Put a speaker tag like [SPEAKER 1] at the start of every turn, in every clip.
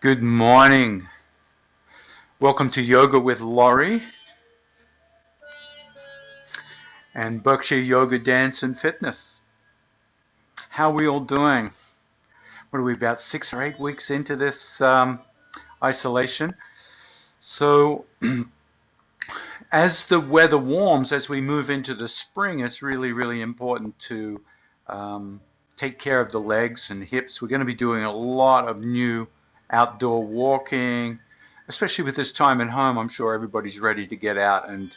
[SPEAKER 1] Good morning. Welcome to Yoga with Laurie and Berkshire Yoga Dance and Fitness. How are we all doing? What are we, about 6 or 8 weeks into this isolation? So as the weather warms, as we move into the spring, it's really, really important to take care of the legs and hips. We're going to be doing a lot of new outdoor walking, especially with this time at home. I'm sure everybody's ready to get out and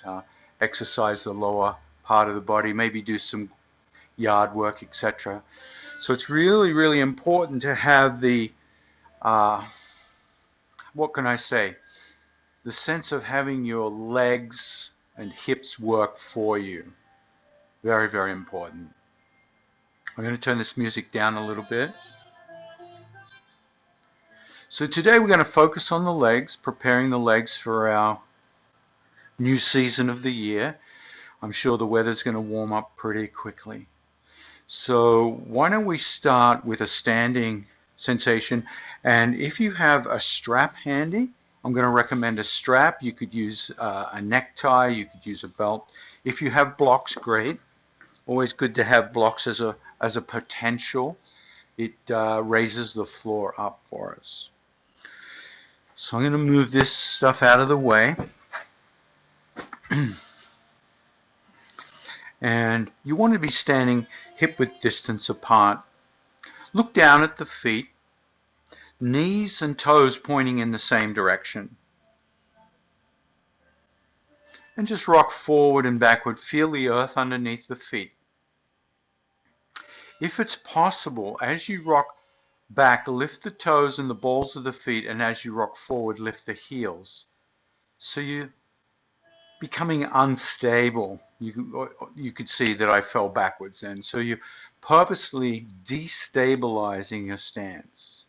[SPEAKER 1] exercise the lower part of the body, maybe do some yard work, etc. So it's really, really important to have the, what can I say, the sense of having your legs and hips work for you. Very, very important. I'm going to turn this music down a little bit. So today we're going to focus on the legs, preparing the legs for our new season of the year. I'm sure the weather's going to warm up pretty quickly. So why don't we start with a standing sensation, and if you have a strap handy, I'm going to recommend a strap. You could use a necktie, you could use a belt. If you have blocks, great. Always good to have blocks as a potential. It raises the floor up for us. So I'm going to move this stuff out of the way. And you want to be standing hip-width distance apart. Look down at the feet, knees and toes pointing in the same direction. And just rock forward and backward. Feel the earth underneath the feet. If it's possible, as you rock back, lift the toes and the balls of the feet, and as you rock forward, lift the heels. So you're becoming unstable. You could see that I fell backwards then. So you're purposely destabilizing your stance.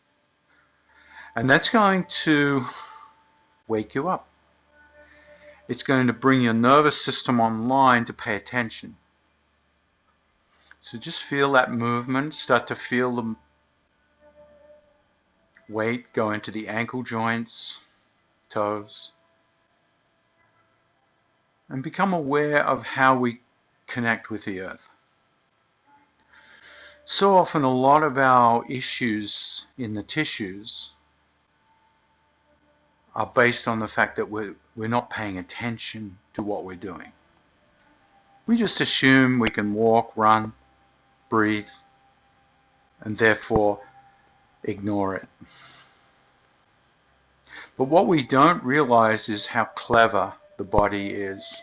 [SPEAKER 1] And that's going to wake you up. It's going to bring your nervous system online to pay attention. So just feel that movement. Start to feel the weight go into the ankle joints, toes. And become aware of how we connect with the earth. So often a lot of our issues in the tissues are based on the fact that we're not paying attention to what we're doing. We just assume we can walk, run, breathe, and therefore ignore it. But what we don't realize is how clever the body is.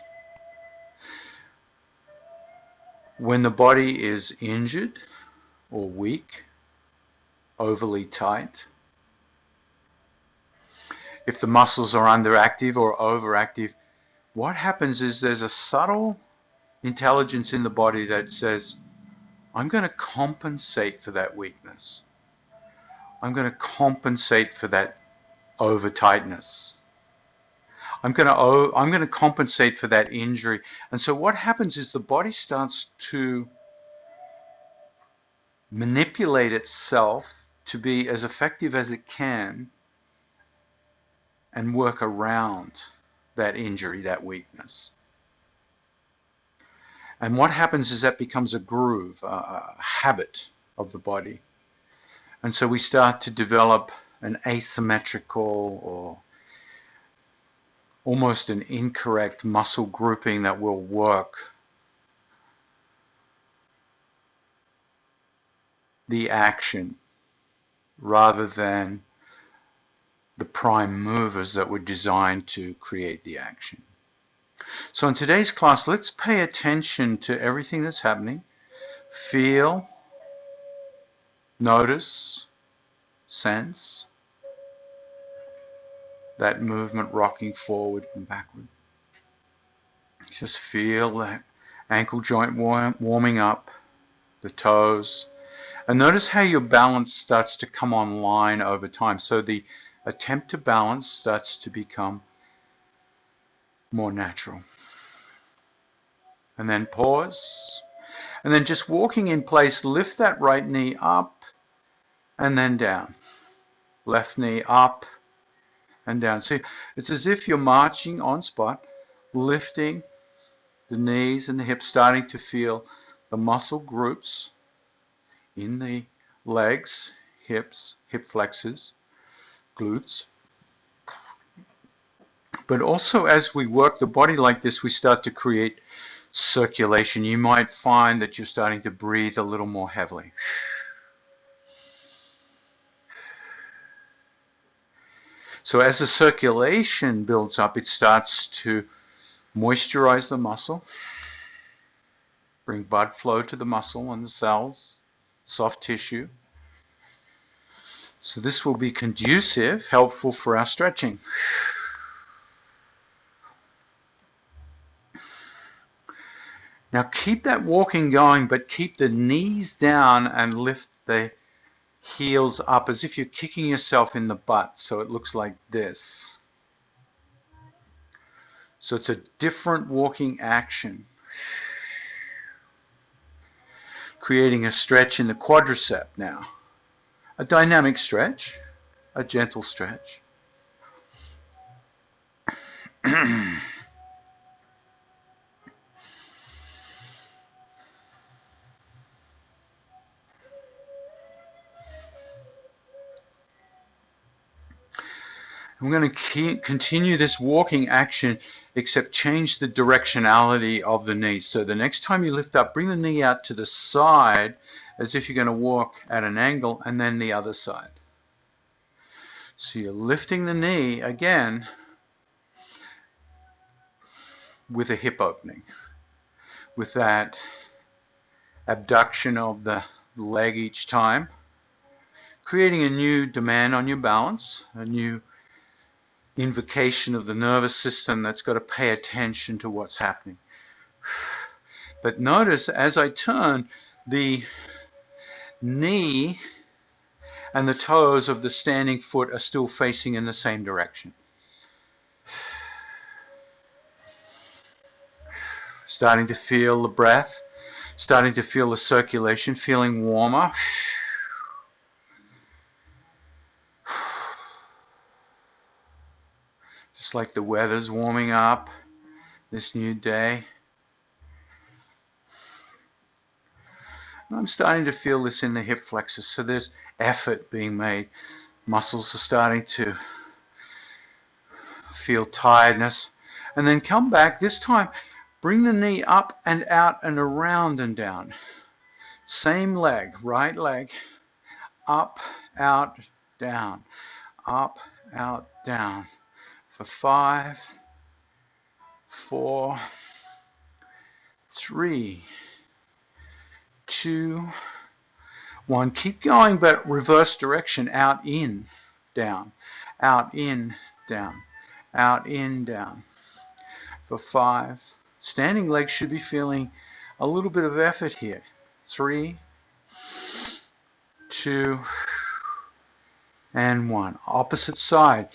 [SPEAKER 1] When the body is injured or weak, overly tight, if the muscles are underactive or overactive, what happens is there's a subtle intelligence in the body that says, I'm going to compensate for that weakness. I'm going to compensate for that over tightness. I'm going to compensate for that injury. And so what happens is the body starts to manipulate itself to be as effective as it can and work around that injury, that weakness. And what happens is that becomes a groove, a habit of the body. And so we start to develop an asymmetrical or almost an incorrect muscle grouping that will work the action rather than the prime movers that were designed to create the action. So in today's class, let's pay attention to everything that's happening. Feel, notice, sense that movement rocking forward and backward. Just feel that ankle joint warming up, the toes, and notice how your balance starts to come online over time. So the attempt to balance starts to become more natural. And then pause, and then just walking in place, lift that right knee up and then down. left knee up and down. See, it's as if you're marching on spot, lifting the knees and the hips, starting to feel the muscle groups in the legs, hips, hip flexors, glutes. But also as we work the body like this, we start to create circulation. You might find that you're starting to breathe a little more heavily. So as the circulation builds up, it starts to moisturize the muscle, bring blood flow to the muscle and the cells, soft tissue. So this will be conducive, helpful for our stretching. Now keep that walking going, but keep the knees down and lift the heels up as if you're kicking yourself in the butt, so it looks like this. So it's a different walking action, creating a stretch in the quadricep now. A dynamic stretch, a gentle stretch. I'm going to continue this walking action, except change the directionality of the knee. So the next time you lift up, bring the knee out to the side as if you're going to walk at an angle, and then the other side. So you're lifting the knee again with a hip opening, with that abduction of the leg each time, creating a new demand on your balance, a new invocation of the nervous system that's got to pay attention to what's happening. But notice as I turn, the knee and the toes of the standing foot are still facing in the same direction. Starting to feel the breath, starting to feel the circulation, feeling warmer. Just like the weather's warming up this new day. I'm starting to feel this in the hip flexors, so there's effort being made. Muscles are starting to feel tiredness. And then come back, this time bring the knee up and out and around and down. Same leg, right leg, up, out, down, up, out, down. For 5, 4, 3, 2, 1. Keep going, but reverse direction. Out, in, down. Out, in, down. Out, in, down. For 5. Standing legs should be feeling a little bit of effort here. 3, 2, and 1. Opposite side.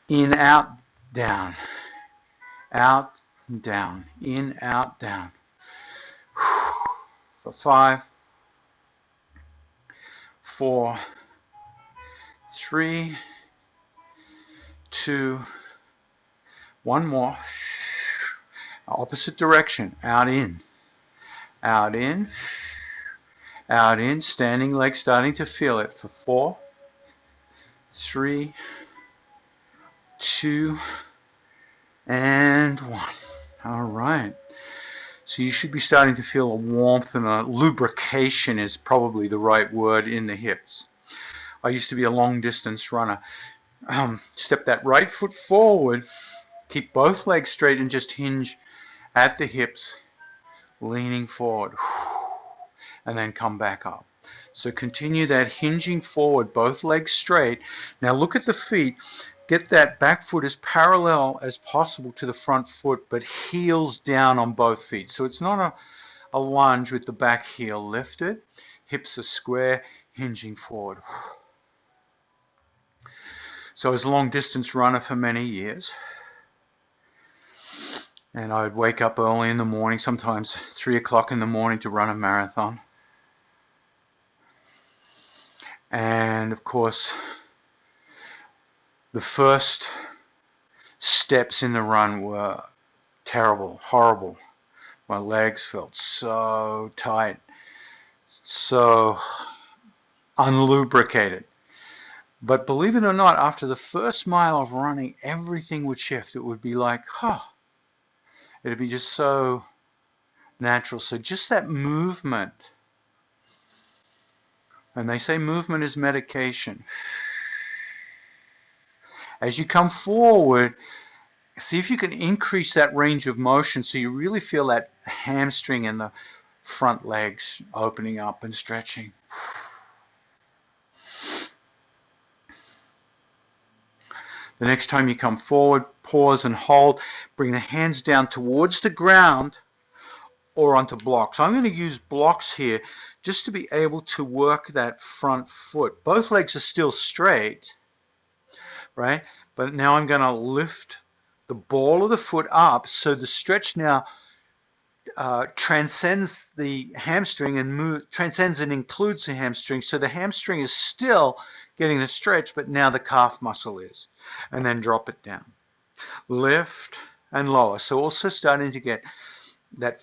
[SPEAKER 1] In, out, down. Out, down. In, out, down. For 5, 4, 3, 2, 1 more. Opposite direction. Out, in. Out, in. Out, in. Standing leg starting to feel it. For 4, 3, 2, and 1. All right. So you should be starting to feel a warmth, and a lubrication is probably the right word in the hips. I used to be a long distance runner. Step that right foot forward, keep both legs straight and just hinge at the hips, leaning forward, and then come back up. So continue that hinging forward, both legs straight. Now look at the feet. Get that back foot as parallel as possible to the front foot, but heels down on both feet. So it's not a lunge with the back heel lifted. Hips are square, hinging forward. So I was a long distance runner for many years. And I would wake up early in the morning, sometimes 3 o'clock in the morning, to run a marathon. And of course, The first steps in the run were terrible, horrible. My legs felt so tight, so unlubricated. But believe it or not, after the first mile of running, everything would shift. It would be like, it'd be just so natural. So just that movement, and they say movement is medication. As you come forward, see if you can increase that range of motion so you really feel that hamstring and the front legs opening up and stretching. The next time you come forward, pause and hold. Bring the hands down towards the ground or onto blocks. I'm going to use blocks here just to be able to work that front foot. Both legs are still straight, right? But now I'm going to lift the ball of the foot up so the stretch now transcends the hamstring and transcends and includes the hamstring. So the hamstring is still getting the stretch, but now the calf muscle is. And then drop it down. Lift and lower. So also starting to get that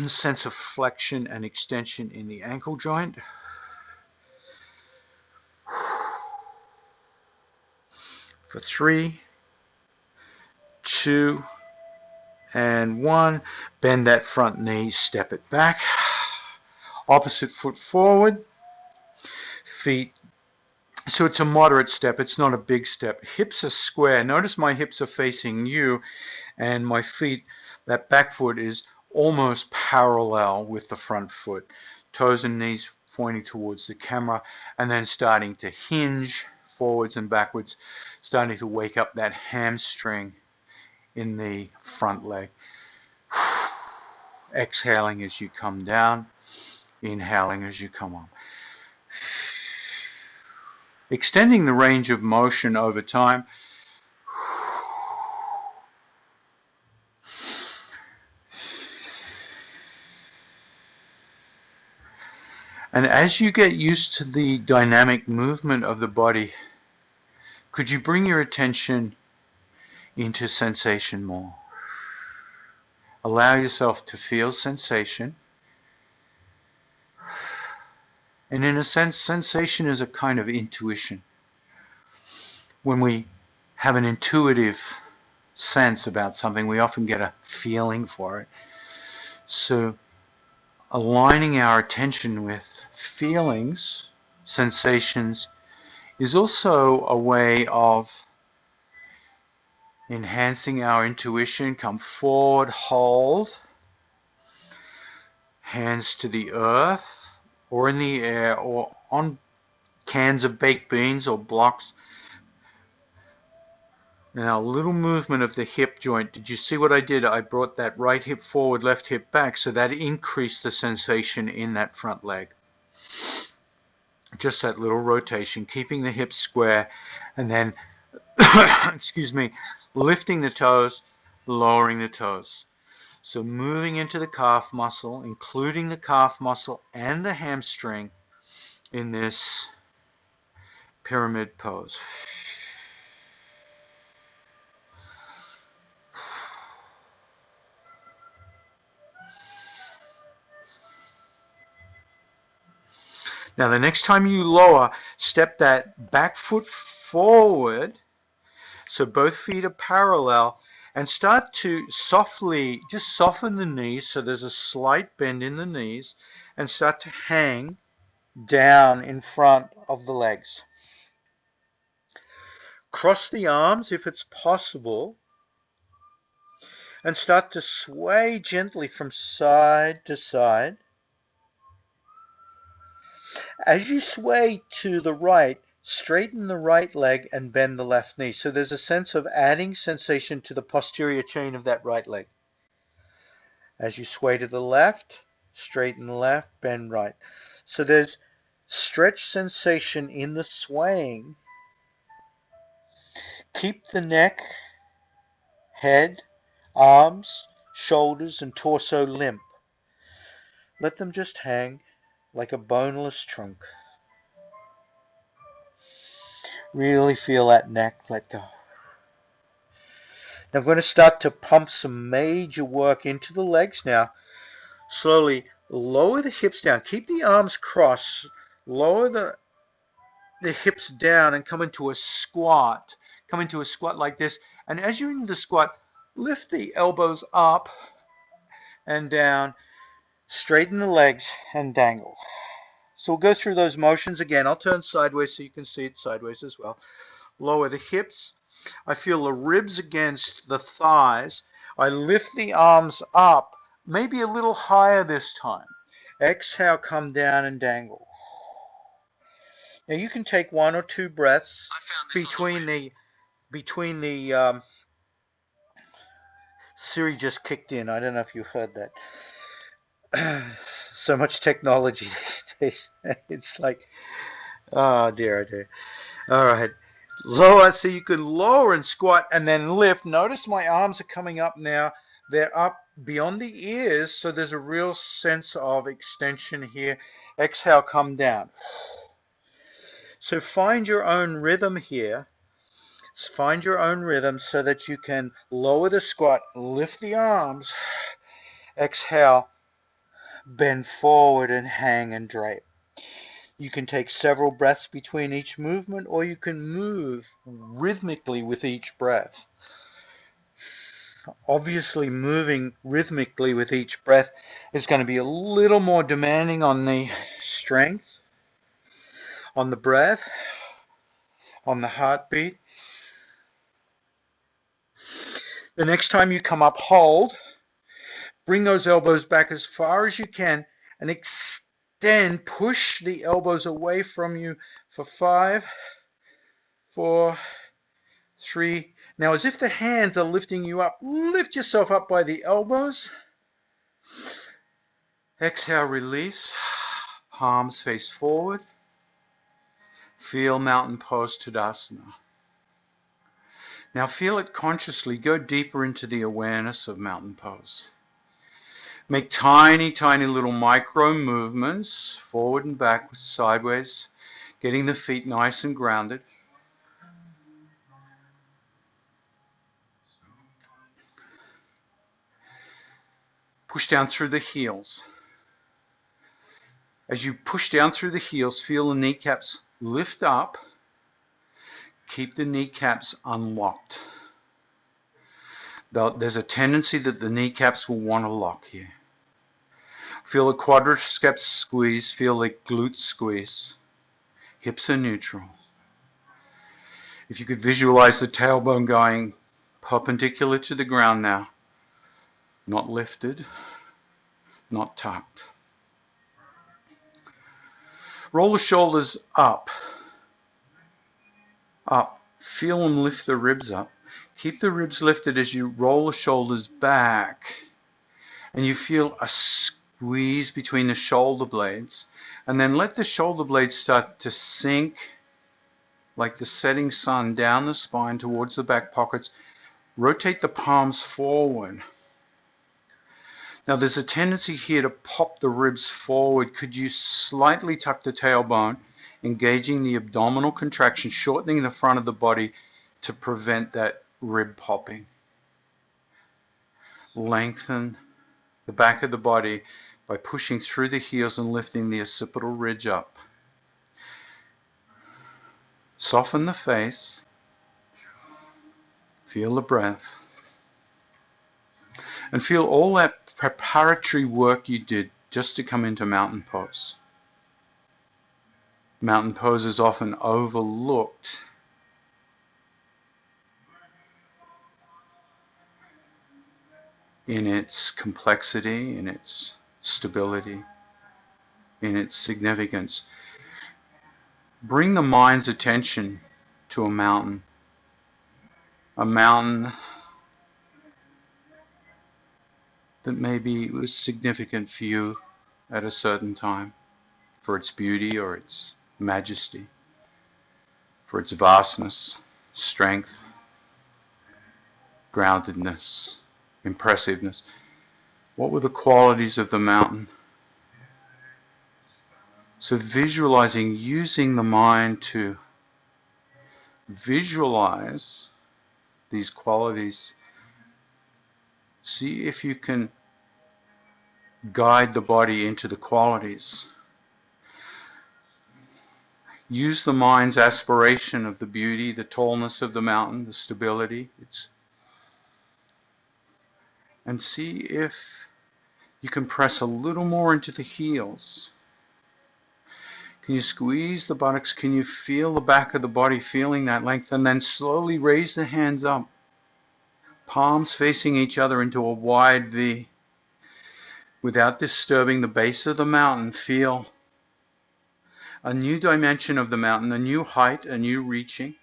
[SPEAKER 1] sense of flexion and extension in the ankle joint. For 3, 2, and 1. Bend that front knee, step it back. Opposite foot forward. Feet. So it's a moderate step. It's not a big step. Hips are square. Notice my hips are facing you, and my feet, that back foot is almost parallel with the front foot. Toes and knees pointing towards the camera, and then starting to hinge forwards and backwards, starting to wake up that hamstring in the front leg. Exhaling as you come down, inhaling as you come up. Extending the range of motion over time. And as you get used to the dynamic movement of the body, could you bring your attention into sensation more? Allow yourself to feel sensation. And in a sense, sensation is a kind of intuition. When we have an intuitive sense about something, we often get a feeling for it. So aligning our attention with feelings, sensations, is also a way of enhancing our intuition. Come forward, hold. Hands to the earth, or in the air, or on cans of baked beans or blocks. Now, a little movement of the hip joint. Did you see what I did? I brought that right hip forward, left hip back, so that increased the sensation in that front leg. Just that little rotation, keeping the hips square, and then, excuse me, lifting the toes, lowering the toes. So moving into the calf muscle, including the calf muscle and the hamstring in this pyramid pose. Now the next time you lower, step that back foot forward, so both feet are parallel, and start to softly, just soften the knees, so there's a slight bend in the knees, and start to hang down in front of the legs. Cross the arms if it's possible, and start to sway gently from side to side. As you sway to the right, straighten the right leg and bend the left knee. So there's a sense of adding sensation to the posterior chain of that right leg. As you sway to the left, straighten left, bend right. So there's stretch sensation in the swaying. Keep the neck, head, arms, shoulders, and torso limp. Let them just hang like a boneless trunk.
[SPEAKER 2] Really feel that neck let go. Now I'm going to start to pump some major work into the legs now. Slowly lower the hips down. Keep the arms crossed. Lower the hips down and come into a squat. Come into a squat like this. And as you're in the squat, lift the elbows up and down. Straighten the legs and dangle. So we'll go through those motions again. I'll turn sideways so you can see it sideways as well. Lower the hips. I feel the ribs against the thighs. I lift the arms up, maybe a little higher this time. Exhale, come down and dangle. Now you can take 1 or 2 breaths between the Siri just kicked in. I don't know if you heard that. So much technology these days. It's like, oh dear, oh dear. All right. Lower, so you can lower and squat and then lift. Notice my arms are coming up now. They're up beyond the ears, so there's a real sense of extension here. Exhale, come down. So find your own rhythm here. Find your own rhythm so that you can lower the squat, lift the arms. Exhale, bend forward and hang and drape. You can take several breaths between each movement, or you can move rhythmically with each breath. Obviously, moving rhythmically with each breath is going to be a little more demanding on the strength, on the breath, on the heartbeat. The next time you come up, hold. Bring those elbows back as far as you can and extend. Push the elbows away from you for 5, 4, 3. Now, as if the hands are lifting you up, lift yourself up by the elbows. Exhale, release. Palms face forward. Feel mountain pose Tadasana. Now feel it consciously. Go deeper into the awareness of mountain pose. Make tiny, tiny little micro movements, forward and backwards, sideways, getting the feet nice and grounded. Push down through the heels. As you push down through the heels, feel the kneecaps lift up. Keep the kneecaps unlocked. There's a tendency that the kneecaps will want to lock here. Feel the quadriceps squeeze, feel the glutes squeeze. Hips are neutral. If you could visualize the tailbone going perpendicular to the ground now, not lifted, not tucked. Roll the shoulders up, up. Feel them lift the ribs up. Keep the ribs lifted as you roll the shoulders back, and you feel a squeeze between the shoulder blades, and then let the shoulder blades start to sink like the setting sun down the spine towards the back pockets. Rotate the palms forward. Now there's a tendency here to pop the ribs forward. Could you slightly tuck the tailbone, engaging the abdominal contraction, shortening the front of the body to prevent that rib popping? Lengthen the back of the body by pushing through the heels and lifting the occipital ridge up. Soften the face. Feel the breath. And feel all that preparatory work you did just to come into mountain pose. Mountain pose is often overlooked. In its complexity, in its stability, in its significance. Bring the mind's attention to a mountain that maybe was significant for you at a certain time, for its beauty or its majesty, for its vastness, strength, groundedness, impressiveness. What were the qualities of the mountain? So visualizing, using the mind to
[SPEAKER 1] visualize these qualities. See if you can guide the body into the qualities. Use the mind's aspiration of the beauty, the tallness of the mountain, the stability, and see if you can press a little more into the heels. Can you squeeze the buttocks? Can you feel the back of the body feeling that length? And then slowly raise the hands up, palms facing each other into a wide V. Without disturbing the base of the mountain, feel a new dimension of the mountain, a new height, a new reaching.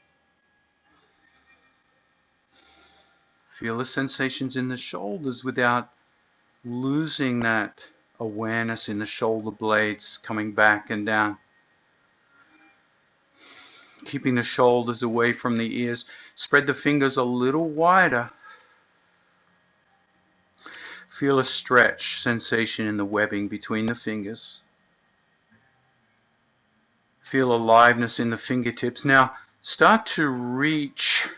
[SPEAKER 1] Feel the sensations in the shoulders without losing that awareness in the shoulder blades coming back and down. Keeping the shoulders away from the ears. Spread the fingers a little wider. Feel a stretch sensation in the webbing between the fingers. Feel aliveness in the fingertips. Now start to reach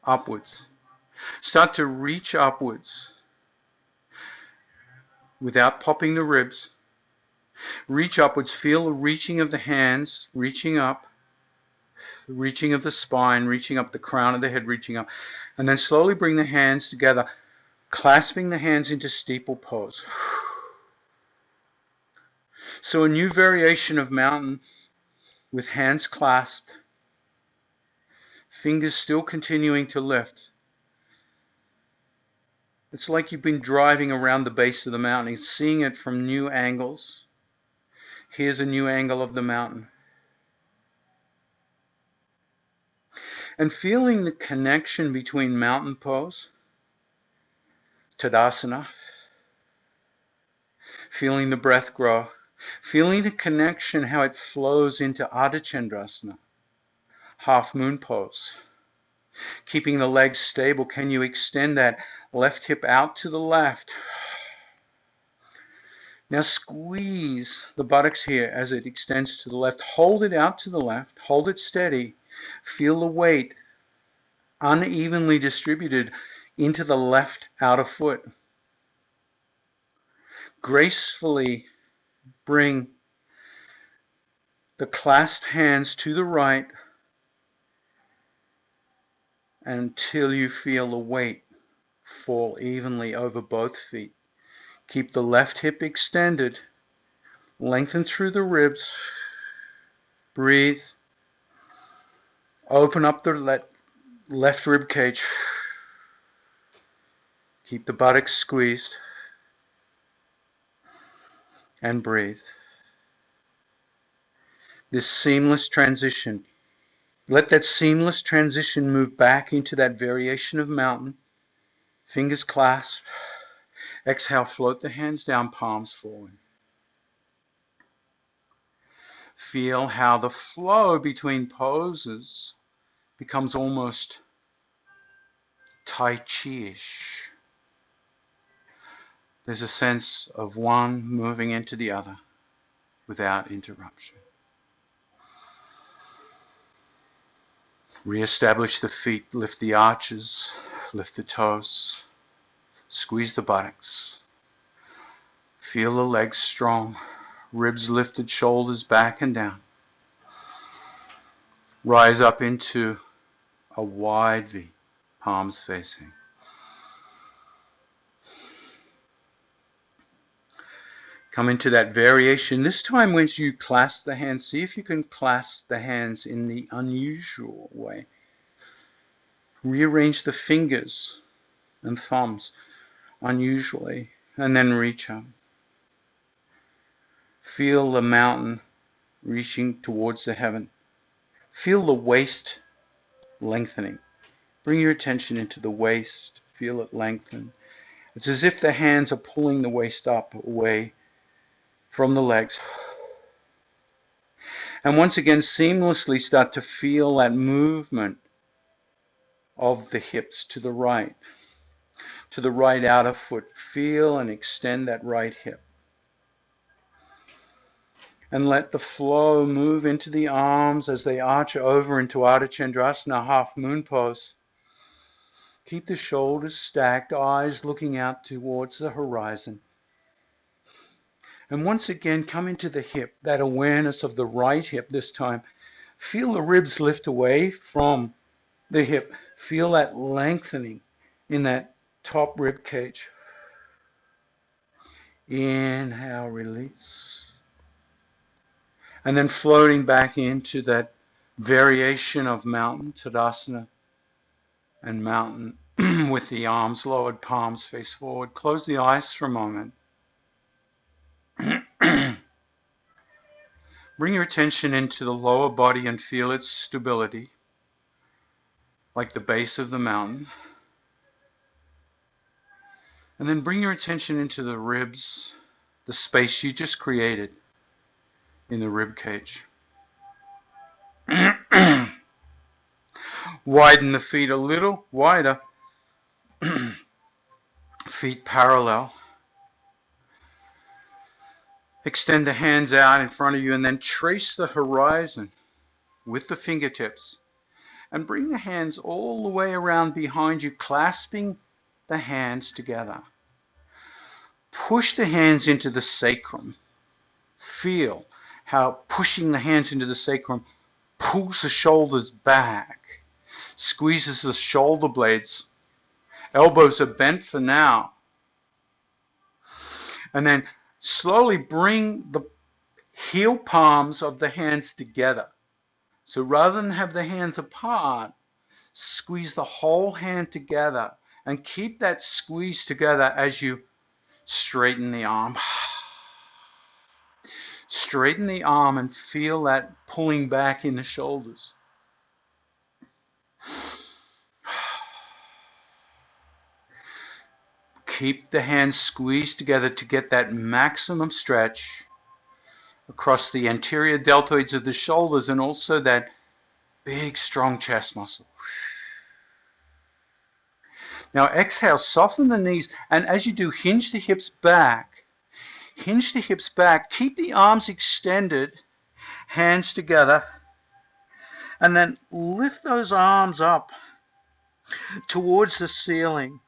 [SPEAKER 1] upwards. Start to reach upwards without popping the ribs. Reach upwards. Feel the reaching of the hands, reaching up. The reaching of the spine, reaching up the crown of the head, reaching up. And then slowly bring the hands together, clasping the hands into steeple pose. So a new variation of mountain with hands clasped, fingers still continuing to lift. It's like you've been driving around the base of the mountain, seeing it from new angles. Here's a new angle of the mountain. And feeling the connection between mountain pose, Tadasana, feeling the breath grow, feeling the connection, how it flows into Ardha Chandrasana, half moon pose. Keeping the legs stable, can you extend that left hip out to the left? Now squeeze the buttocks here as it extends to the left. Hold it out to the left. Hold it steady. Feel the weight unevenly distributed into the left outer foot. Gracefully bring the clasped hands to the right until you feel the weight fall evenly over both feet. Keep the left hip extended. Lengthen through the ribs. Breathe. Open up the left rib cage. Keep the buttocks squeezed. And breathe. This seamless transition. Let that seamless transition move back into that variation of mountain. Fingers clasped. Exhale, float the hands down, palms forward. Feel how the flow between poses becomes almost Tai Chi-ish. There's a sense of one moving into the other without interruption. Re-establish the feet, lift the arches, lift the toes, squeeze the buttocks. Feel the legs strong, ribs lifted, shoulders back and down. Rise up into a wide V, palms facing. Come into that variation. This time when you clasp the hands, see if you can clasp the hands in the unusual way. Rearrange the fingers and thumbs unusually, and then reach up. Feel the mountain reaching towards the heaven. Feel the waist lengthening. Bring your attention into the waist. Feel it lengthen. It's as if the hands are pulling the waist up away from the legs. And once again, seamlessly start to feel that movement of the hips to the right outer foot. Feel and extend that right hip. And let the flow move into the arms as they arch over into Ardha Chandrasana, half moon pose. Keep the shoulders stacked, eyes looking out towards the horizon. And once again, come into the hip, that awareness of the right hip this time. Feel the ribs lift away from the hip. Feel that lengthening in that top rib cage. Inhale, release. And then floating back into that variation of mountain, Tadasana, and mountain with the arms lowered, palms face forward. Close the eyes for a moment. Bring your attention into the lower body and feel its stability, like the base of the mountain. And then bring your attention into the ribs, the space you just created in the rib cage. Widen the feet a little wider. Feet parallel. Extend the hands out in front of you and then trace the horizon with the fingertips. And bring the hands all the way around behind you, clasping the hands together. Push the hands into the sacrum. Feel how pushing the hands into the sacrum pulls the shoulders back, squeezes the shoulder blades. Elbows are bent for now. And then slowly bring the heel palms of the hands together. So rather than have the hands apart, squeeze the whole hand together and keep that squeeze together as you straighten the arm. Straighten the arm and feel that pulling back in the shoulders. Keep the hands squeezed together to get that maximum stretch across the anterior deltoids of the shoulders and also that big, strong chest muscle. Now exhale, soften the knees, and as you do, hinge the hips back. Hinge the hips back. Keep the arms extended, hands together, and then lift those arms up towards the ceiling.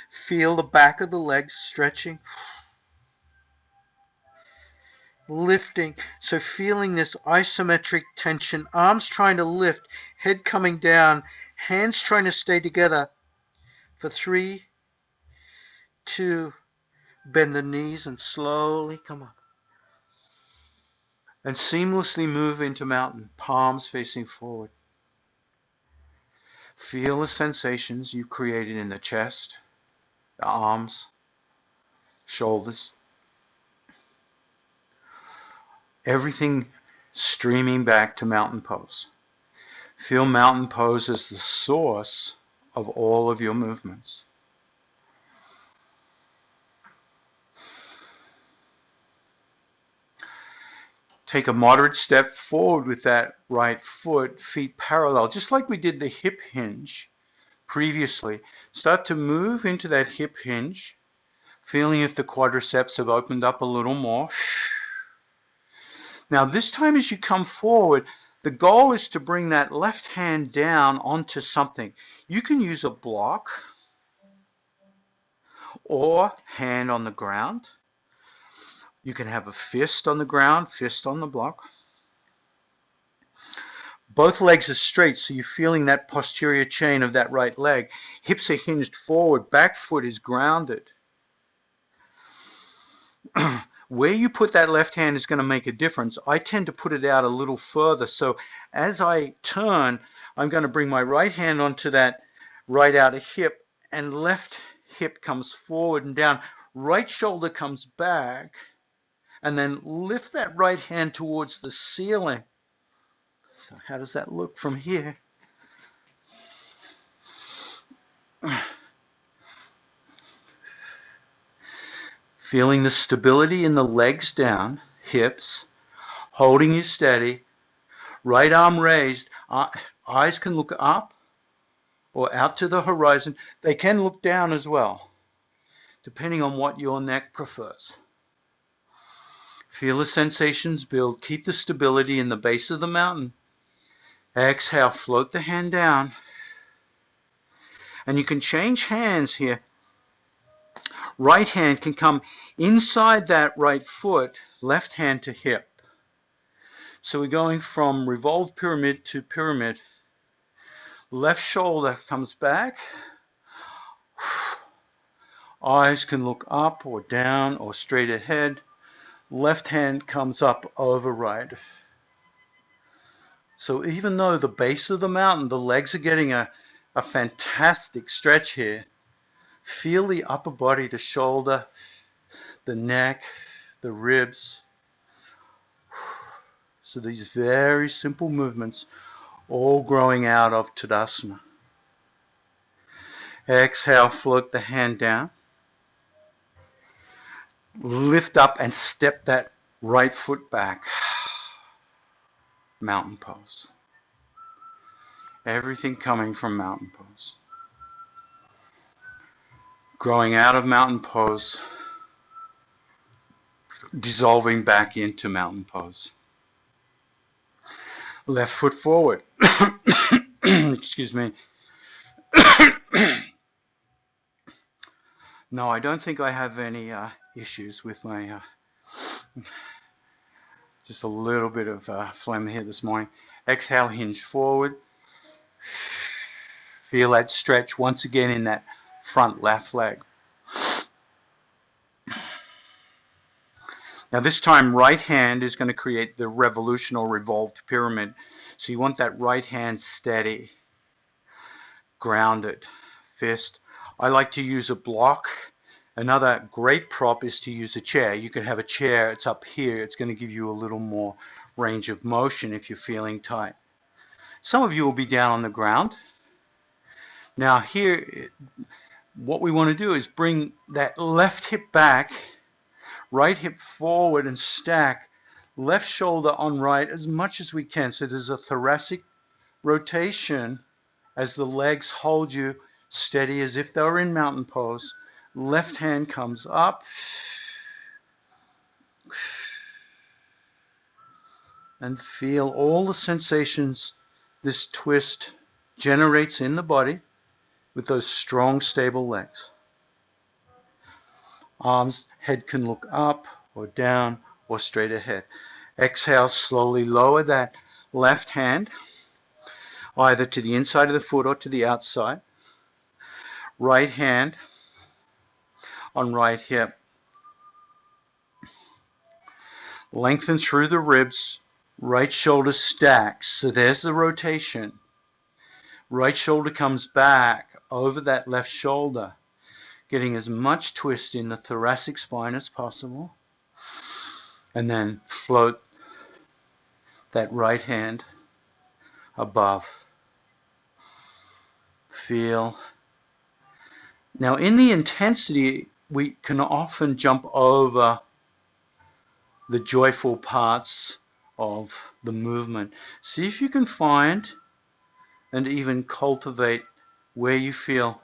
[SPEAKER 1] Feel the back of the legs stretching. Lifting, so feeling this isometric tension, arms trying to lift, head coming down, hands trying to stay together for 3, 2, bend the knees and slowly come up. And seamlessly move into mountain, palms facing forward. Feel the sensations you created in the chest, the arms, shoulders. Everything streaming back to mountain pose. Feel mountain pose as the source of all of your movements. Take a moderate step forward with that right foot, feet parallel, just like we did the hip hinge previously. Start to move into that hip hinge, feeling if the quadriceps have opened up a little more. Now this time as you come forward, the goal is to bring that left hand down onto something. You can use a block or hand on the ground. You can have a fist on the ground, fist on the block. Both legs are straight, so you're feeling that posterior chain of that right leg. Hips are hinged forward, back foot is grounded. Where you put that left hand is going to make a difference. I tend to put it out a little further, so as I turn, I'm going to bring my right hand onto that right outer hip, and left hip comes forward and down. Right shoulder comes back, and then lift that right hand towards the ceiling. So how does that look from here? Feeling the stability in the legs down, hips, holding you steady, right arm raised, eyes can look up or out to the horizon. They can look down as well, depending on what your neck prefers. Feel the sensations build. Keep the stability in the base of the mountain. Exhale, float the hand down. And you can change hands here. Right hand can come inside that right foot, left hand to hip. So we're going from revolved pyramid to pyramid. Left shoulder comes back. Eyes can look up or down or straight ahead. Left hand comes up over right. So even though the base of the mountain, the legs are getting a fantastic stretch here, feel the upper body, the shoulder, the neck, the ribs. So these very simple movements all growing out of Tadasana. Exhale, float the hand down. Lift up and step that right foot back. Mountain pose. Everything coming from mountain pose. Growing out of mountain pose, dissolving back into mountain pose. Left foot forward. Excuse me. No, I don't think I have any issues with my, just a little bit of phlegm here this morning. Exhale, hinge forward. Feel that stretch once again in that front left leg. Now this time right hand is going to create the revolution or revolved pyramid. So you want that right hand steady, grounded, fist. I like to use a block. Another great prop is to use a chair. You can have a chair, it's up here. It's going to give you a little more range of motion if you're feeling tight. Some of you will be down on the ground. Now here, what we want to do is bring that left hip back, right hip forward and stack, left shoulder on right as much as we can. So there's a thoracic rotation as the legs hold you steady as if they were in mountain pose. Left hand comes up. And feel all the sensations this twist generates in the body with those strong, stable legs. Arms, head can look up or down or straight ahead. Exhale, slowly lower that left hand either to the inside of the foot or to the outside. Right hand on right hip. Lengthen through the ribs. Right shoulder stacks. So there's the rotation. Right shoulder comes back over that left shoulder, getting as much twist in the thoracic spine as possible. And then float that right hand above. Feel. Now in the intensity, we can often jump over the joyful parts of the movement. See if you can find and even cultivate where you feel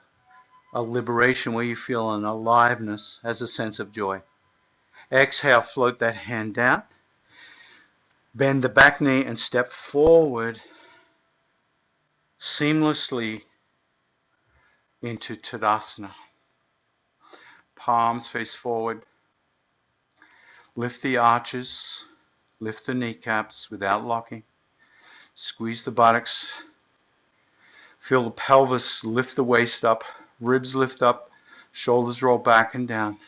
[SPEAKER 1] a liberation, where you feel an aliveness as a sense of joy. Exhale, float that hand down. Bend the back knee and step forward seamlessly into Tadasana. Palms face forward. Lift the arches, lift the kneecaps without locking. Squeeze the buttocks. Feel the pelvis lift the waist up, ribs lift up, shoulders roll back and down.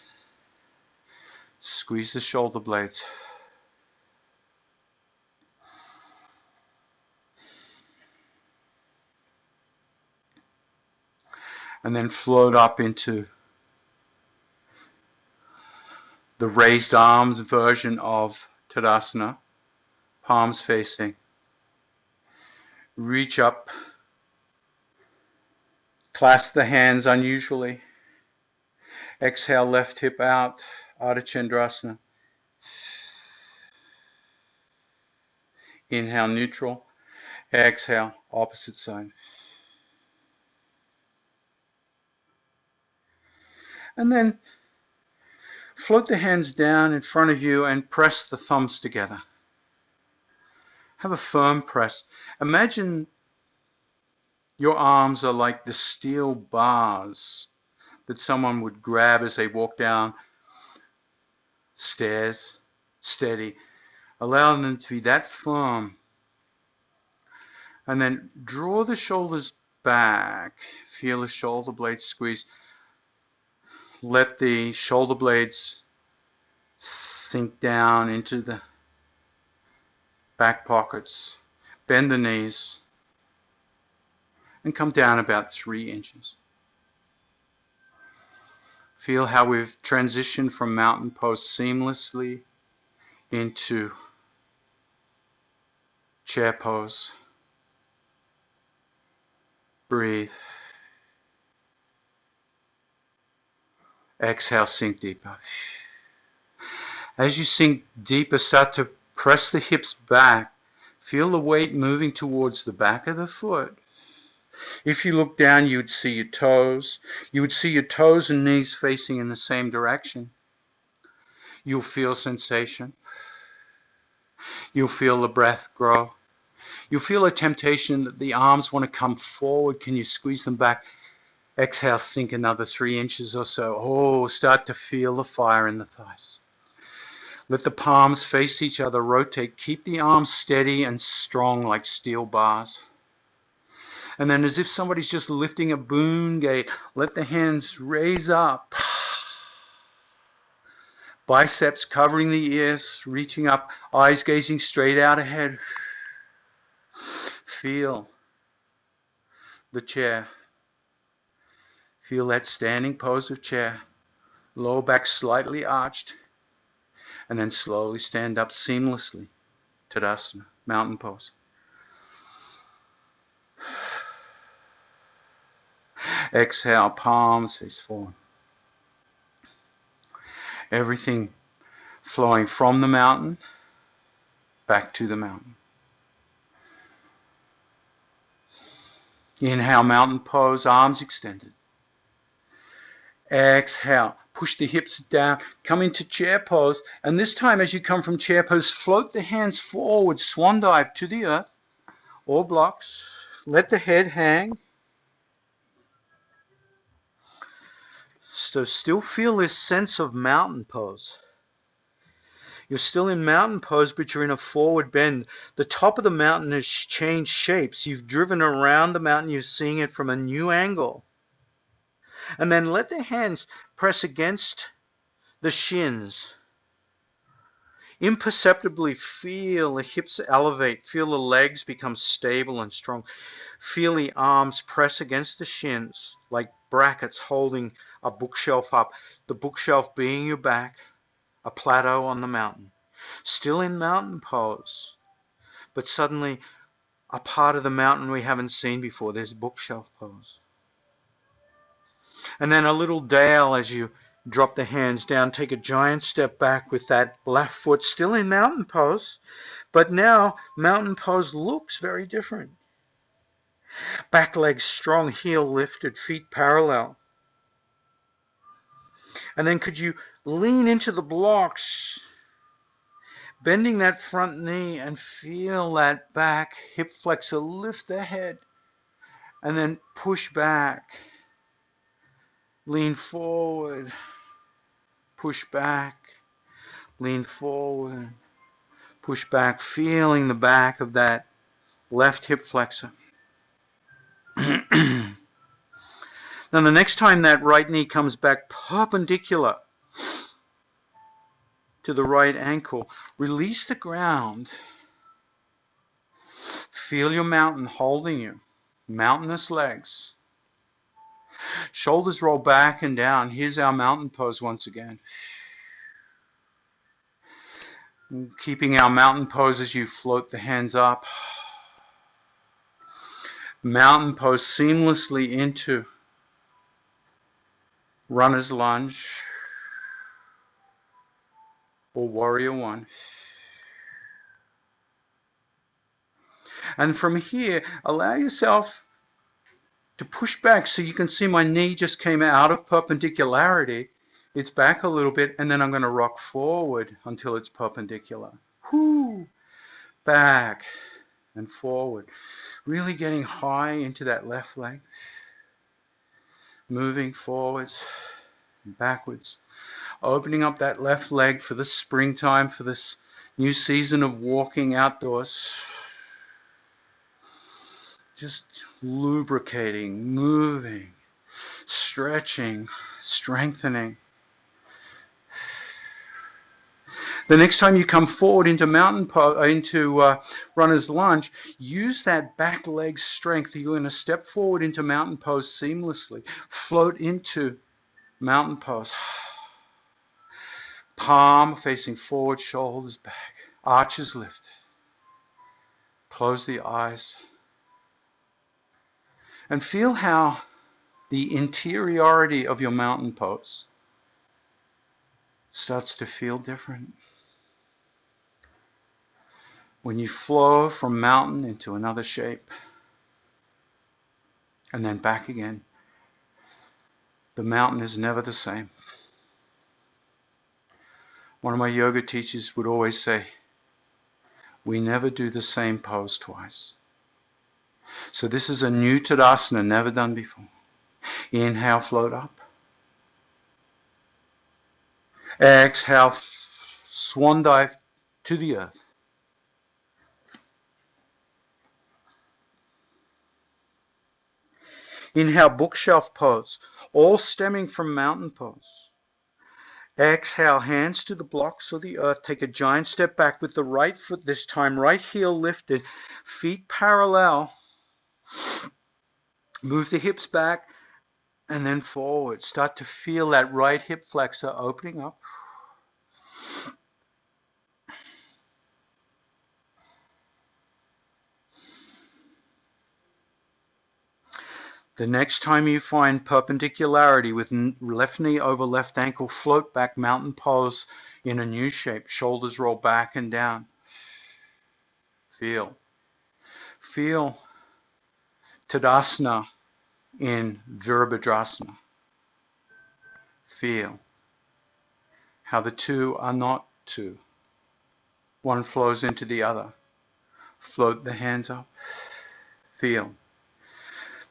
[SPEAKER 1] Squeeze the shoulder blades. And then float up into the raised arms version of Tadasana, palms facing. Reach up, clasp the hands unusually. Exhale, left hip out, Ardha Chandrasana. Inhale, neutral. Exhale, opposite side. And then Float the hands down in front of you and press the thumbs together. Have a firm press. Imagine your arms are like the steel bars that someone would grab as they walk down stairs, steady. Allow them to be that firm. And then draw the shoulders back. Feel the shoulder blades squeeze. Let the shoulder blades sink down into the back pockets. Bend the knees. And come down about 3 inches. Feel how we've transitioned from mountain pose seamlessly into chair pose. Breathe. Exhale, sink deeper. As you sink deeper, start to press the hips back. Feel the weight moving towards the back of the foot. If you look down, you would see your toes. You would see your toes and knees facing in the same direction. You'll feel sensation. You'll feel the breath grow. You'll feel a temptation that the arms want to come forward. Can you squeeze them back? Exhale, sink another 3 inches or so. Oh, start to feel the fire in the thighs. Let the palms face each other, rotate. Keep the arms steady and strong like steel bars. And then as if somebody's just lifting a boom gate, let the hands raise up. Biceps covering the ears, reaching up, eyes gazing straight out ahead. Feel the chair. Feel that standing pose of chair. Lower back slightly arched. And then slowly stand up seamlessly. Tadasana, mountain pose. Exhale, palms face forward. Everything flowing from the mountain back to the mountain. Inhale, mountain pose, arms extended. Exhale, push the hips down, come into chair pose, and this time as you come from chair pose, float the hands forward, swan dive to the earth, or blocks. Let the head hang. So still feel this sense of mountain pose. You're still in mountain pose, but you're in a forward bend. The top of the mountain has changed shapes. You've driven around the mountain. You're seeing it from a new angle. And then let the hands press against the shins. Imperceptibly feel the hips elevate. Feel the legs become stable and strong. Feel the arms press against the shins like brackets holding a bookshelf up. The bookshelf being your back, a plateau on the mountain. Still in mountain pose, but suddenly a part of the mountain we haven't seen before. There's bookshelf pose. And then a little dale as you drop the hands down. Take a giant step back with that left foot still in mountain pose. But now mountain pose looks very different. Back legs strong, heel lifted, feet parallel. And then could you lean into the blocks, bending that front knee and feel that back hip flexor lift the head. And then push back. Lean forward. Push back. Lean forward. Push back, feeling the back of that left hip flexor. Now the next time that right knee comes back perpendicular to the right ankle, release the ground. Feel your mountain holding you. Mountainous legs. Shoulders roll back and down. Here's our mountain pose once again. Keeping our mountain pose as you float the hands up. Mountain pose seamlessly into runner's lunge or warrior one. And from here, allow yourself to push back so you can see my knee just came out of perpendicularity it's back a little bit, and then I'm going to rock forward until it's perpendicular. Whoo! Back and forward. Really getting high into that left leg. Moving forwards and backwards. Opening up that left leg for the springtime, for this new season of walking outdoors. Just lubricating, moving, stretching, strengthening. The next time you come forward into runner's lunge, use that back leg strength. You're going to step forward into mountain pose seamlessly. Float into mountain pose. Palm facing forward, shoulders back. Arches lifted. Close the eyes. And feel how the interiority of your mountain pose starts to feel different. When you flow from mountain into another shape, and then back again, the mountain is never the same. One of my yoga teachers would always say, we never do the same pose twice. So this is a new Tadasana, never done before. Inhale, float up. Exhale, swan dive to the earth. Inhale, bookshelf pose, all stemming from mountain pose. Exhale, hands to the blocks or the earth. Take a giant step back with the right foot this time, right heel lifted, feet parallel. Move the hips back and then forward. Start to feel that right hip flexor opening up. The next time you find perpendicularity with left knee over left ankle, float back, mountain pose in a new shape. Shoulders roll back and down. Feel. Feel Tadasana in Virabhadrasana. Feel how the two are not two. One flows into the other. Float the hands up. Feel.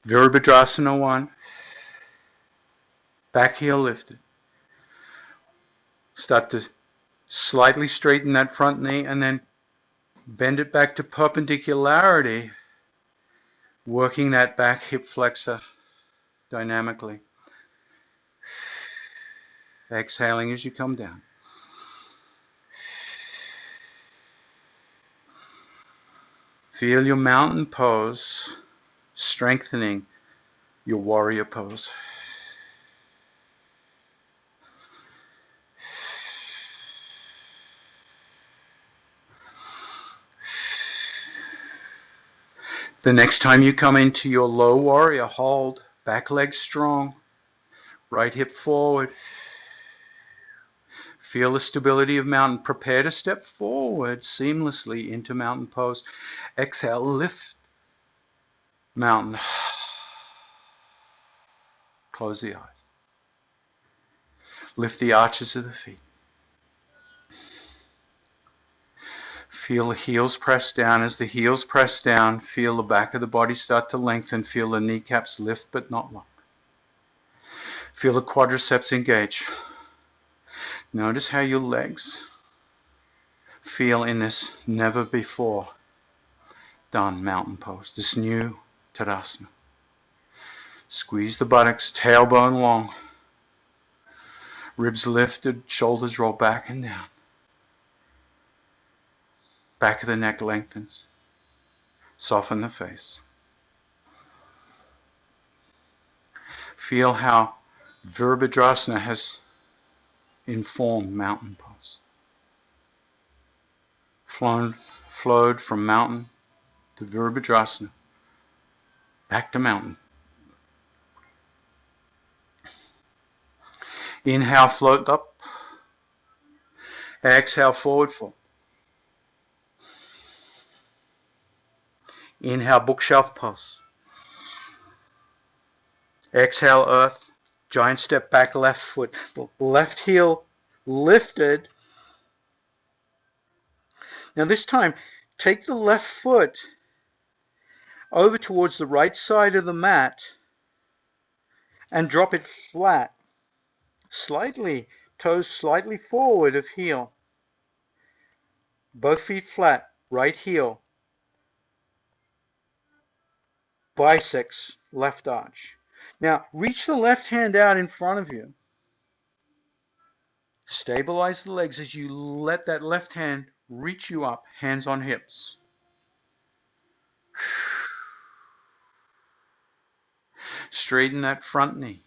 [SPEAKER 1] Virabhadrasana 1. Back heel lifted. Start to slightly straighten that front knee and then bend it back to perpendicularity, working that back hip flexor dynamically. Exhaling as you come down. Feel your mountain pose strengthening your warrior pose. The next time you come into your low warrior, hold, back leg strong, right hip forward. Feel the stability of mountain. Prepare to step forward seamlessly into mountain pose. Exhale, lift mountain. Close the eyes. Lift the arches of the feet. Feel the heels press down. As the heels press down, feel the back of the body start to lengthen. Feel the kneecaps lift but not lock. Feel the quadriceps engage. Notice how your legs feel in this never before done mountain pose, this new Tadasana. Squeeze the buttocks, tailbone long. Ribs lifted, shoulders roll back and down. Back of the neck lengthens. Soften the face. Feel how Virabhadrasana has informed mountain pose. Flowed from mountain to Virabhadrasana, back to mountain. Inhale, float up. Exhale, forward fold. Inhale, bookshelf pose. Exhale, earth,
[SPEAKER 2] Giant step back, left foot. Left heel lifted. Now this time, take the left foot over towards the right side of the mat and drop it flat. Slightly, toes slightly forward of heel. Both feet flat, right heel. Bisects left arch. Now, reach the left hand out in front of you. Stabilize the legs as you let that left hand reach you up, hands on hips. Straighten that front knee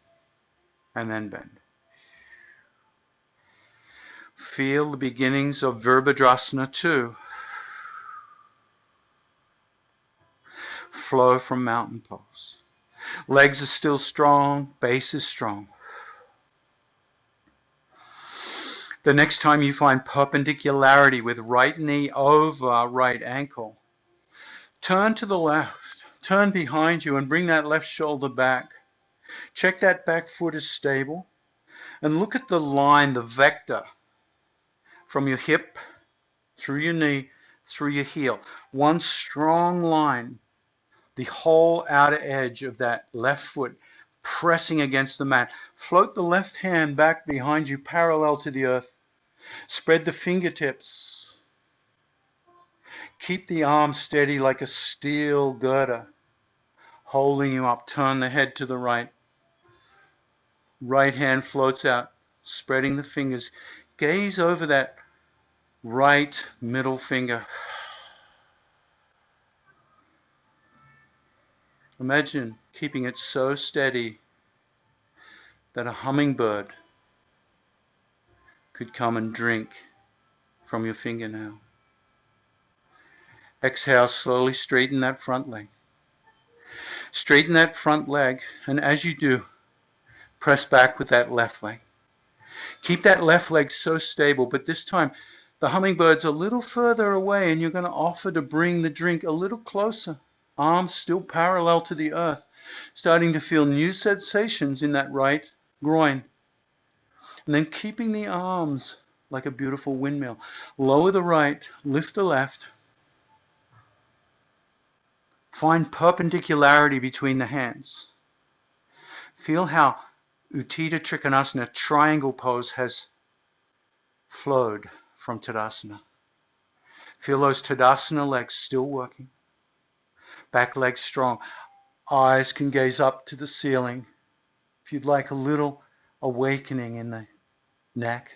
[SPEAKER 2] and then bend. Feel the beginnings of Virabhadrasana 2. Flow from mountain pose. Legs are still strong, base is strong. The next time you find perpendicularity with right knee over right ankle, turn to the left, turn behind you and bring that left shoulder back. Check that back foot is stable and look at the line, the vector, from your hip, through your knee, through your heel. One strong line, the whole outer edge of that left foot pressing against the mat. Float the left hand back behind you parallel to the earth. Spread the fingertips. Keep the arms steady like a steel girder, holding you up. Turn the head to the right. Right hand floats out, spreading the fingers. Gaze over that right middle finger. Imagine keeping it so steady that a hummingbird could come and drink from your fingernail. Exhale, slowly straighten that front leg. Straighten that front leg, and as you do, press back with that left leg. Keep that left leg so stable, but this time the hummingbird's a little further away and you're going to offer to bring the drink a little closer. Arms still parallel to the earth, starting to feel new sensations in that right groin. And then keeping the arms like a beautiful windmill. Lower the right, lift the left. Find perpendicularity between the hands. Feel how Utthita Trikonasana, triangle pose, has flowed from Tadasana. Feel those Tadasana legs still working. Back legs strong. Eyes can gaze up to the ceiling. If you'd like a little awakening in the neck.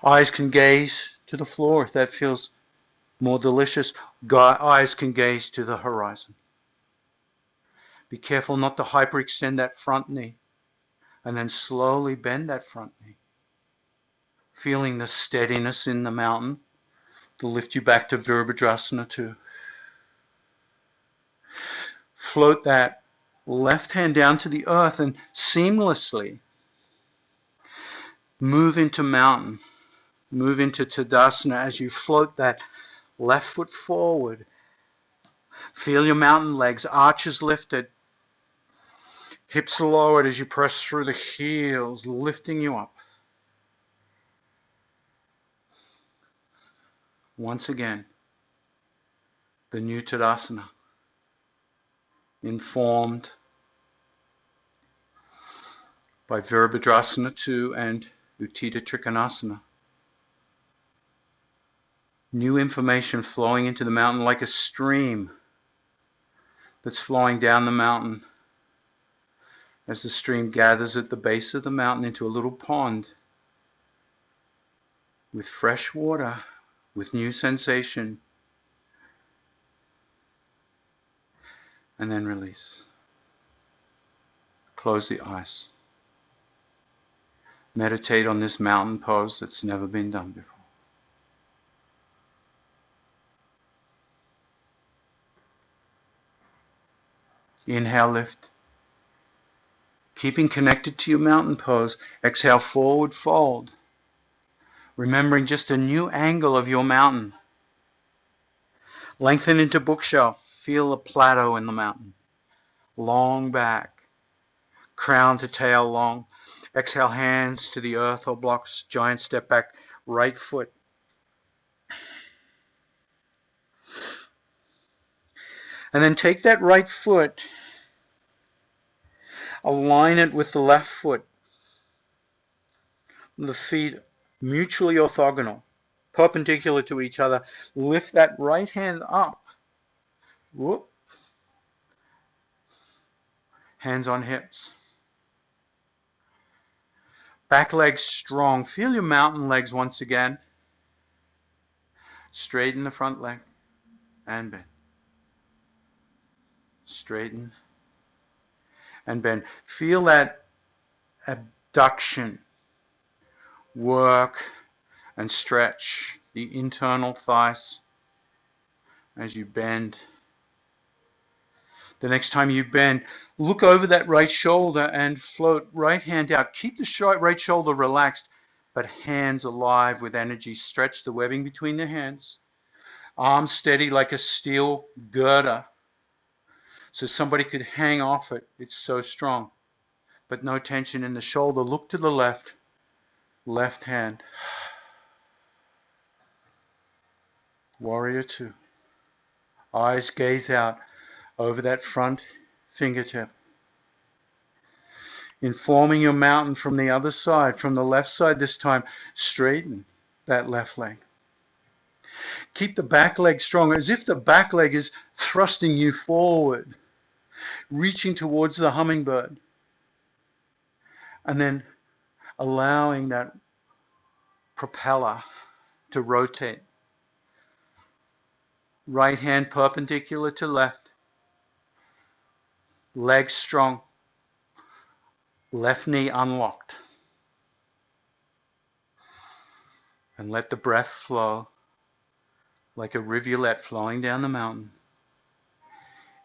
[SPEAKER 2] Eyes can gaze to the floor if that feels more delicious. Eyes can gaze to the horizon. Be careful not to hyperextend that front knee. And then slowly bend that front knee. Feeling the steadiness in the mountain to lift you back to Virabhadrasana 2. Float that left hand down to the earth and seamlessly move into mountain. Move into Tadasana as you float that left foot forward. Feel your mountain legs, arches lifted. Hips lowered as you press through the heels, lifting you up. Once again, the new Tadasana, informed by Virabhadrasana 2 and Utthita Trikonasana. New information flowing into the mountain like a stream that's flowing down the mountain. As the stream gathers at the base of the mountain into a little pond with fresh water, with new sensation, and then release. Close the eyes. Meditate on this mountain pose that's never been done before. Inhale, lift. Keeping connected to your mountain pose, exhale, forward fold. Remembering just a new angle of your mountain. Lengthen into bookshelf. Feel a plateau in the mountain. Long back.
[SPEAKER 1] crown to tail long. Exhale, hands to the earth or blocks. Giant step back, right foot. And then take that right foot, align it with the left foot. The feet mutually orthogonal, perpendicular to each other. Lift that right hand up. Whoop. Hands on hips. Back legs strong. Feel your mountain legs once again. Straighten the front leg and bend. Straighten and bend. Feel that abduction work and stretch the internal thighs as you bend. The next time you bend, look over that right shoulder and float right hand out. Keep the right shoulder relaxed, but hands alive with energy. Stretch the webbing between the hands. Arms steady like a steel girder, so somebody could hang off it. It's so strong. But no tension in the shoulder. Look to the left. Left hand. Warrior two. Eyes gaze out over that front fingertip. Informing your mountain from the other side, from the left side this time. Straighten that left leg. Keep the back leg strong, as if the back leg is thrusting you forward, reaching towards the hummingbird. And then allowing that propeller to rotate. Right hand perpendicular to left. Legs strong. Left knee unlocked. And let the breath flow like a rivulet flowing down the mountain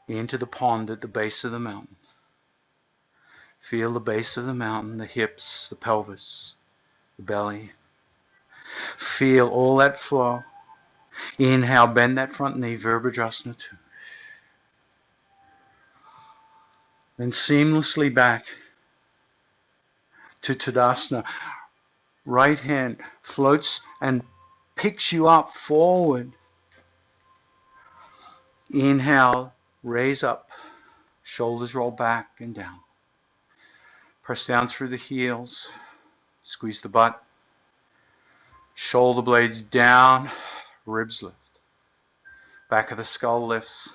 [SPEAKER 1] into the pond at the base of the mountain. Feel the base of the mountain, the hips, the pelvis, the belly. Feel all that flow. Inhale, bend that front knee, Virabhadrasana 2. Then seamlessly back to Tadasana. Right hand floats and picks you up forward. Inhale, raise up, shoulders roll back and down. Press down through the heels, squeeze the butt, shoulder blades down, ribs lift. Back of the skull lifts.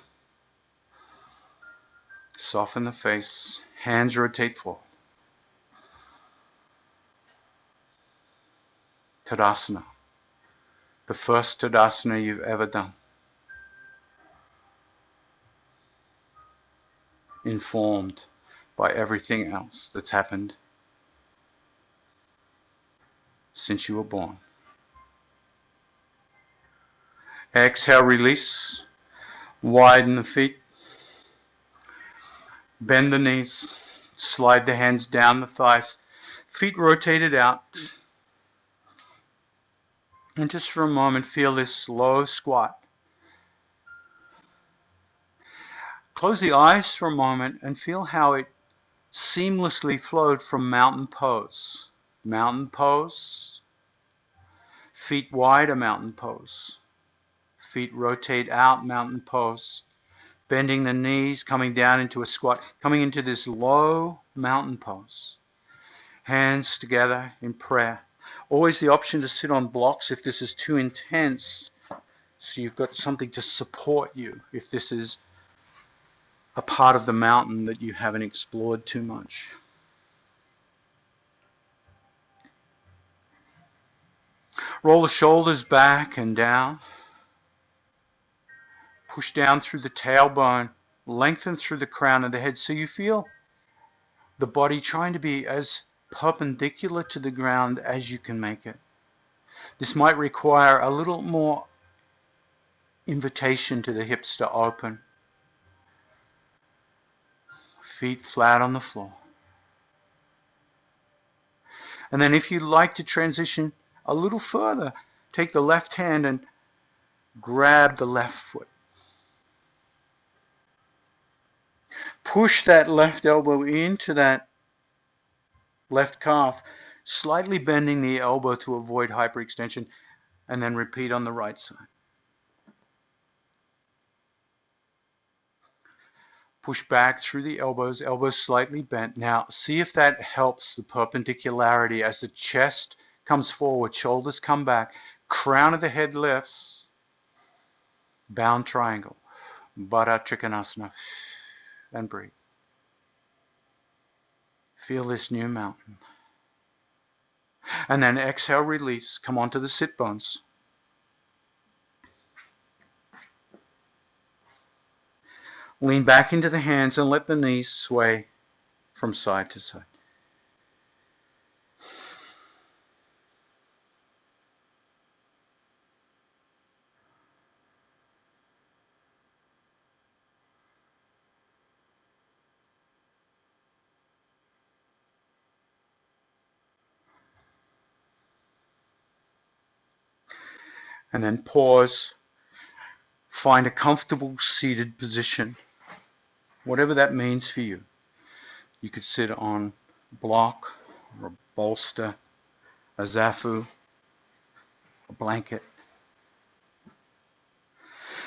[SPEAKER 1] Soften the face, hands rotate forward. Tadasana, the first Tadasana you've ever done. Informed by everything else that's happened since you were born. Exhale, release. Widen the feet. Bend the knees. Slide the hands down the thighs. Feet rotated out. And just for a moment, feel this slow squat. Close the eyes for a moment and feel how it seamlessly flowed from mountain pose. Mountain pose. Feet wide, a mountain pose. Feet rotate out, mountain pose. Bending the knees, coming down into a squat, coming into this low mountain pose. Hands together in prayer. Always the option to sit on blocks if this is too intense, so you've got something to support you if this is a part of the mountain that you haven't explored too much. Roll the shoulders back and down. Push down through the tailbone, lengthen through the crown of the head so you feel the body trying to be as perpendicular to the ground as you can make it. This might require a little more invitation to the hips to open. Feet flat on the floor. And then if you'd like to transition a little further, take the left hand and grab the left foot. Push that left elbow into that Left calf, slightly bending the elbow to avoid hyperextension, and then repeat on the right side. Push back through the elbows, elbows slightly bent. Now, see if that helps the perpendicularity as the chest comes forward, shoulders come back, crown of the head lifts, bound triangle, Baddha Trikonasana, and breathe. Feel this new mountain. And then exhale, release, come onto the sit bones. Lean back into the hands and let the knees sway from side to side. And then pause. Find a comfortable seated position, whatever that means for you. You could sit on a block or a bolster, a zafu, a blanket.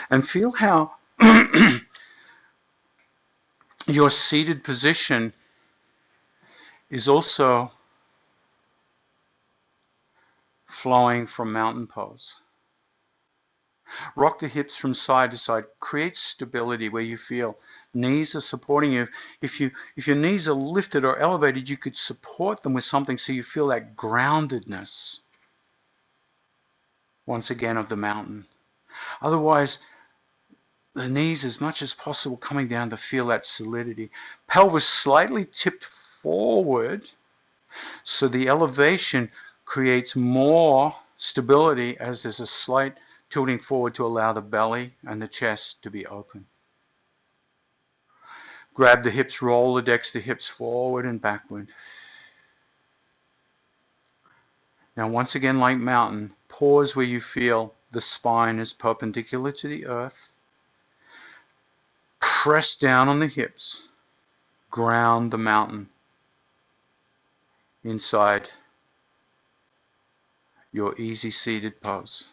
[SPEAKER 1] And feel how your seated position is also flowing from mountain pose. Rock the hips from side to side. Create stability where you feel knees are supporting you. If your knees are lifted or elevated, you could support them with something so you feel that groundedness, once again, of the mountain. Otherwise, the knees, as much as possible, coming down to feel that solidity. Pelvis slightly tipped forward, so the elevation creates more stability as there's a slight tilting forward to allow the belly and the chest to be open. Grab the hips, roll the decks, the hips forward and backward. Now, once again, like mountain, pause where you feel the spine is perpendicular to the earth. Press down on the hips. Ground the mountain inside your easy seated pose.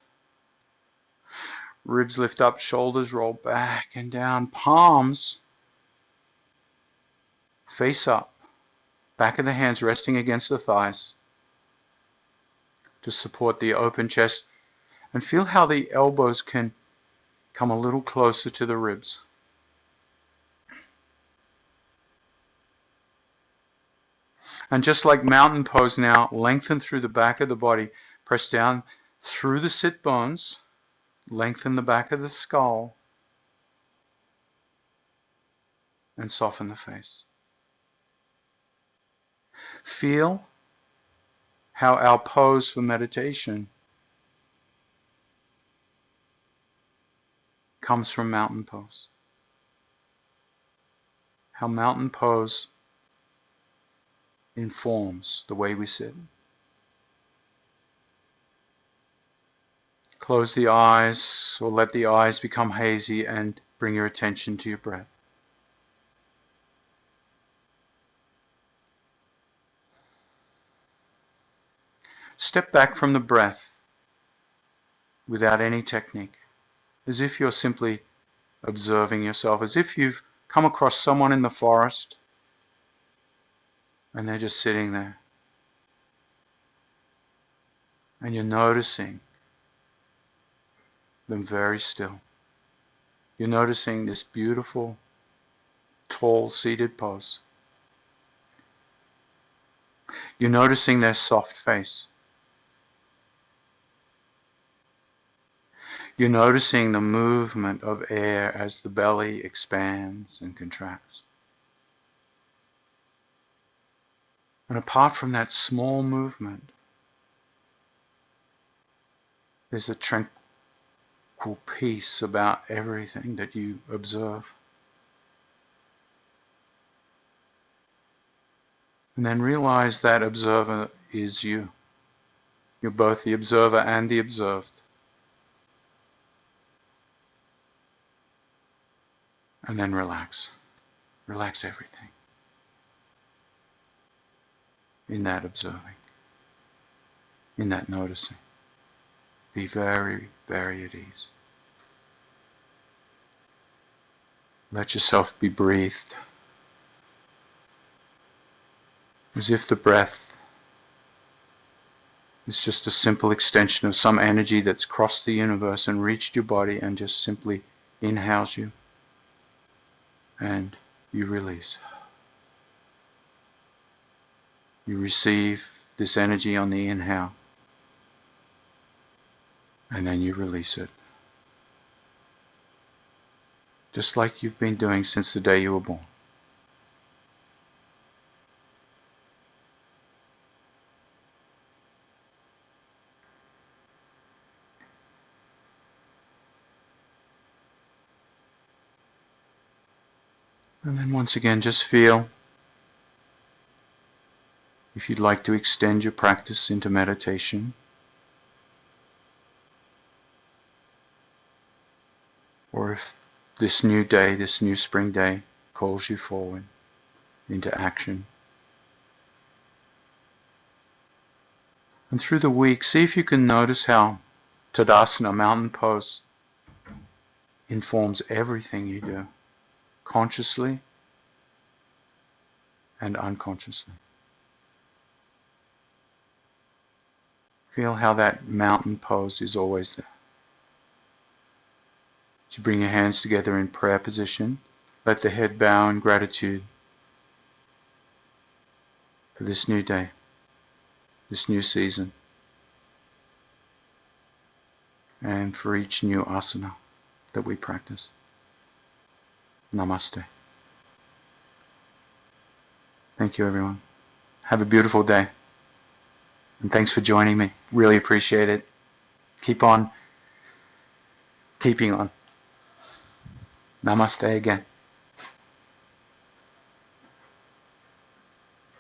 [SPEAKER 1] Ribs lift up, shoulders roll back and down. Palms face up. Back of the hands resting against the thighs to support the open chest. And feel how the elbows can come a little closer to the ribs. And just like mountain pose now, lengthen through the back of the body. Press down through the sit bones. Lengthen the back of the skull. And soften the face. Feel how our pose for meditation comes from mountain pose. How mountain pose informs the way we sit. Close the eyes or let the eyes become hazy and bring your attention to your breath. Step back from the breath without any technique, as if you're simply observing yourself, as if you've come across someone in the forest and they're just sitting there. And you're noticing them very still. You're noticing this beautiful, tall, seated pose. You're noticing their soft face. You're noticing the movement of air as the belly expands and contracts. And apart from that small movement, there's a tranquil peace about everything that you observe. And then realize that observer is you. You're both the observer and the observed. And then relax. Relax everything. in that observing, in that noticing. Be very, very at ease. Let yourself be breathed as if the breath is just a simple extension of some energy that's crossed the universe and reached your body and just simply inhales you and you release. You receive this energy on the inhale and then you release it. Just like you've been doing since the day you were born. And then once again, just feel if you'd like to extend your practice into meditation, or if this new day, this new spring day, calls you forward into action. And through the week, see if you can notice how Tadasana, mountain pose, informs everything you do, consciously and unconsciously. Feel how that mountain pose is always there. As you bring your hands together in prayer position, let the head bow in gratitude for this new day, this new season, and for each new asana that we practice. Namaste. Thank you, everyone. Have a beautiful day. And thanks for joining me. Really appreciate it. Keep on keeping on. Namaste again.